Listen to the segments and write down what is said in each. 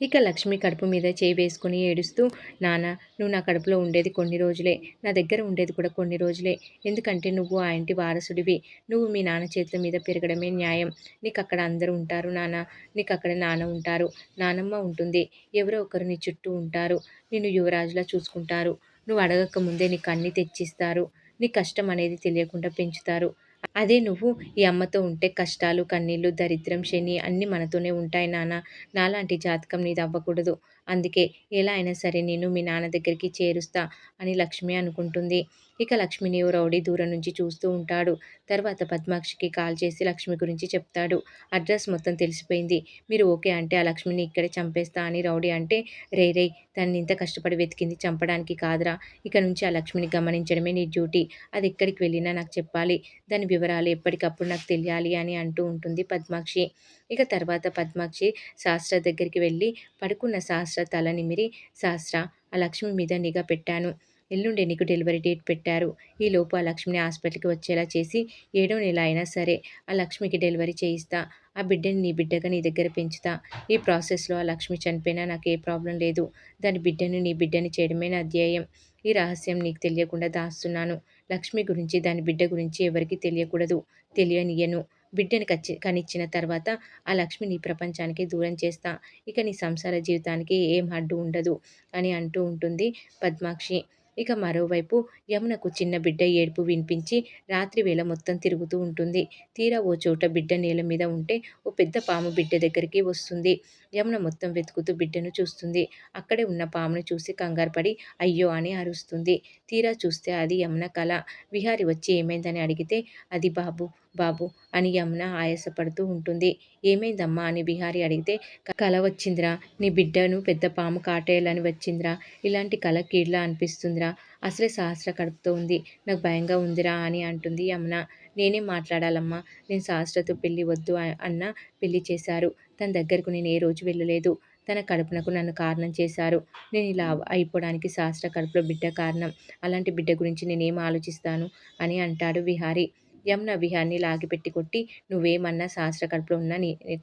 ఇక లక్ష్మి కడుపు మీద చేయి వేసుకొని ఏడుస్తూ, నాన్న, నువ్వు నా కడుపులో ఉండేది కొన్ని రోజులే. నా దగ్గర ఉండేది కూడా కొన్ని రోజులే. ఎందుకంటే నువ్వు ఆ ఇంటి వారసుడివి. నువ్వు మీ నాన్న చేతుల మీద పెరగడమే న్యాయం. నీకక్కడ అందరూ ఉంటారు నాన్న. నీకక్కడ నాన్న ఉంటారు. నానమ్మ ఉంటుంది. ఎవరో ఒకరు నీ చుట్టూ ఉంటారు. నిన్ను యువరాజులా చూసుకుంటారు. నువ్వు అడగక ముందే నీకు అన్నీ తెచ్చిస్తారు. నీ కష్టం అనేది తెలియకుండా పెంచుతారు. అదే నువ్వు ఈ అమ్మతో ఉంటే కష్టాలు, కన్నీళ్ళు, దరిద్రం, శని అన్నీ మనతోనే ఉంటాయి నాన్న. నాలాంటి జాతకం నీదవ్వకూడదు. అందుకే ఎలా అయినా సరే నేను మీ నాన్న దగ్గరికి చేరుస్తా అని లక్ష్మి అనుకుంటుంది. ఇక లక్ష్మిని ఓ రౌడీ దూరం నుంచి చూస్తూ ఉంటాడు. తర్వాత పద్మాక్షికి కాల్ చేసి లక్ష్మి గురించి చెప్తాడు. అడ్రస్ మొత్తం తెలిసిపోయింది. మీరు ఓకే అంటే ఆ లక్ష్మిని ఇక్కడే చంపేస్తా అని రౌడీ అంటే, రేయ్ రేయ్, తనని ఇంత కష్టపడి వెతికింది చంపడానికి కాదురా. ఇక నుంచి ఆ లక్ష్మిని గమనించడమే నీ డ్యూటీ. అది ఎక్కడికి వెళ్ళినా నాకు చెప్పాలి. దాని వివరాలు ఎప్పటికప్పుడు నాకు తెలియాలి అని అంటూ ఉంటుంది పద్మాక్షి. ఇక తర్వాత పద్మాక్షి శాస్త్ర దగ్గరికి వెళ్ళి పడుకున్న శాస్త్ర తల నిమిరి, శాస్త్ర, ఆ లక్ష్మి మీద నిఘా పెట్టాను. ఎల్లుండే నీకు డెలివరీ డేట్ పెట్టారు. ఈలోపు ఆ లక్ష్మిని హాస్పిటల్‌కి వచ్చేలా చేసి 7వ నెల అయినా సరే ఆ లక్ష్మికి డెలివరీ చేయిస్తా. ఆ బిడ్డని నీ బిడ్డగా నీ దగ్గర పెంచుతా. ఈ ప్రాసెస్‌లో ఆ లక్ష్మి చనిపోయినా నాకు ఏ ప్రాబ్లమ్ లేదు. దాని బిడ్డని నీ బిడ్డని చేయడమే నా ధ్యేయం. ఈ రహస్యం నీకు తెలియకుండా దాస్తున్నాను. లక్ష్మి గురించి, దాని బిడ్డ గురించి ఎవరికీ తెలియకూడదు. తెలియనియ్యను. బిడ్డని కనిచ్చిన తర్వాత ఆ లక్ష్మిని ఈ ప్రపంచానికి దూరం చేస్తా. ఇక నీ సంసార జీవితానికి ఏం అడ్డు ఉండదు అని అంటూ ఉంటుంది పద్మాక్షి. ఇక మరోవైపు యమునకు చిన్న బిడ్డ ఏడుపు వినిపించి రాత్రి వేళ మొత్తం తిరుగుతూ ఉంటుంది. తీరా ఓ చోట బిడ్డ నేల మీద ఉంటే ఓ పెద్ద పాము బిడ్డ దగ్గరికి వస్తుంది. యమున మొత్తం వెతుకుతూ బిడ్డను చూస్తుంది. అక్కడే ఉన్న పామును చూసి కంగారుపడి అయ్యో అని అరుస్తుంది. తీరా చూస్తే అది యమున కల. విహారి వచ్చి ఏమైందని అడిగితే అది బాబు, బాబు అని యమున ఆయాసపడుతూ ఉంటుంది. ఏమైందమ్మా అని విహారి అడిగితే, కల వచ్చిందిరా. నీ బిడ్డను పెద్ద పాము కాటేయాలని వచ్చిందిరా. ఇలాంటి కల కీడులా అనిపిస్తుందిరా. అసలే సహస్ర కడుపుతో ఉంది. నాకు భయంగా ఉందిరా అని అంటుంది యమున. నేనేం మాట్లాడాలమ్మా. నేను సహస్రతో పెళ్లి వద్దు అన్నా పెళ్లి చేశారు. తన దగ్గరకు నేను ఏ రోజు వెళ్ళలేదు. తన కడుపునకు నన్ను కారణం చేశారు. నేను ఇలా అయిపోవడానికి సహస్ర కడుపులో బిడ్డ కారణం. అలాంటి బిడ్డ గురించి నేనేం ఆలోచిస్తాను అని అంటాడు విహారి. యమున విహారిని లాగిపెట్టి కొట్టి, నువ్వేమన్నా సహస్ర కడుపులో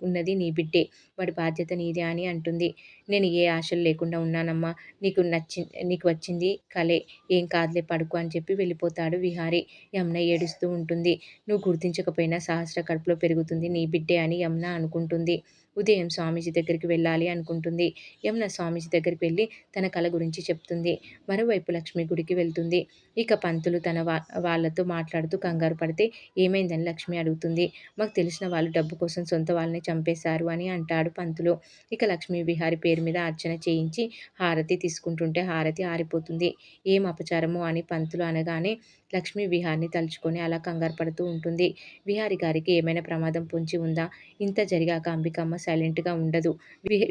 ఉన్నది నీ బిడ్డే. వాడి బాధ్యత నీదే అని అంటుంది. నేను ఏ ఆశలు లేకుండా ఉన్నానమ్మా. నీకు వచ్చింది కలే. ఏం కాదులే, పడుకో అని చెప్పి వెళ్ళిపోతాడు విహారి. యమున ఏడుస్తూ ఉంటుంది. నువ్వు గుర్తించకపోయినా సహస్ర కడుపులో పెరుగుతుంది నీ బిడ్డే అని యమున అనుకుంటుంది. ఉదయం స్వామీజీ దగ్గరికి వెళ్ళాలి అనుకుంటుంది. యమున స్వామీజీ దగ్గరికి వెళ్ళి తన కల గురించి చెప్తుంది. మరోవైపు లక్ష్మి గుడికి వెళ్తుంది. ఇక పంతులు తన వాళ్ళతో మాట్లాడుతూ కంగారు పడితే ఏమైందని లక్ష్మి అడుగుతుంది. మాకు తెలిసిన వాళ్ళు డబ్బు కోసం సొంత వాళ్ళని చంపేశారు అని అంటాడు పంతులు. ఇక లక్ష్మి విహారి పేరు మీద అర్చన చేయించి హారతి తీసుకుంటుంటే హారతి ఆరిపోతుంది. ఏం అపచారమో అని పంతులు అనగానే లక్ష్మి విహారిని తలుచుకొని అలా కంగారు పడుతూ ఉంటుంది. విహారి గారికి ఏమైనా ప్రమాదం పొంచి ఉందా? ఇంత జరిగాక అంబికమ్మ సైలెంట్‌గా ఉండదు.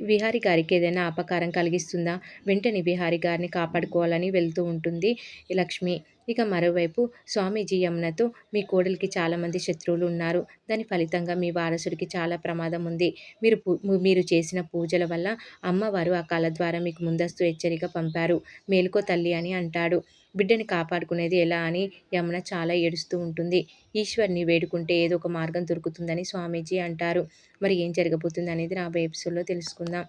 విహారి గారికి ఏదైనా అపకారం కలిగిస్తుందా? వెంటనే విహారి గారిని కాపాడుకోవాలని వెళ్తూ ఉంటుంది లక్ష్మి. ఇక మరోవైపు స్వామీజీ యమునతో, మీ కోడలికి చాలామంది శత్రువులు ఉన్నారు. దాని ఫలితంగా మీ వారసుడికి చాలా ప్రమాదం ఉంది. మీరు చేసిన పూజల వల్ల అమ్మవారు ఆ కల ద్వారా మీకు ముందస్తు హెచ్చరిక పంపారు. మేలుకో తల్లి అని అంటాడు. బిడ్డని కాపాడుకునేది ఎలా అని యమున చాలా ఏడుస్తూ ఉంటుంది. ఈశ్వర్ని వేడుకుంటే ఏదో ఒక మార్గం దొరుకుతుందని స్వామీజీ అంటారు. మరి ఏం జరగబోతుంది అనేది రాబోయే ఎపిసోడ్‌లో తెలుసుకుందాం.